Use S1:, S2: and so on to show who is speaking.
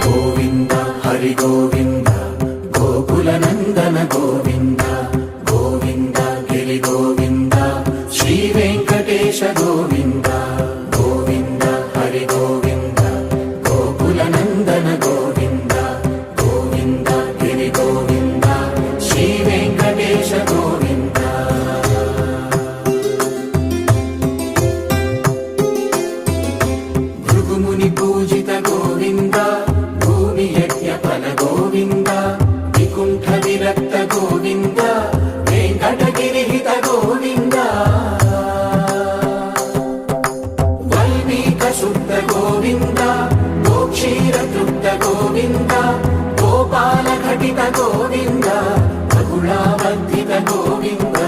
S1: గోవింద హరి గోవింద గోకుల నందన గోవింద గోవింద గిరి గోవింద శ్రీ వెంకటేశ గోవింద గోవింద హరి గోవింద గోకుల నందన గోవింద గోవింద గిరి గోవింద శ్రీ వెంకటేశ గోవింద భృగుముని పూజిత గోవింద భూమి యజ్ఞ ఫల గోవింద వికుంఠ విరక్త గోవింద వెంకటగిరిహిత గోవింద వల్మీక శుద్ధ గోవింద గోక్షీర తృప్త గోవింద గోపాల ఘటిత గోవింద బహుళావర్ధిత గోవింద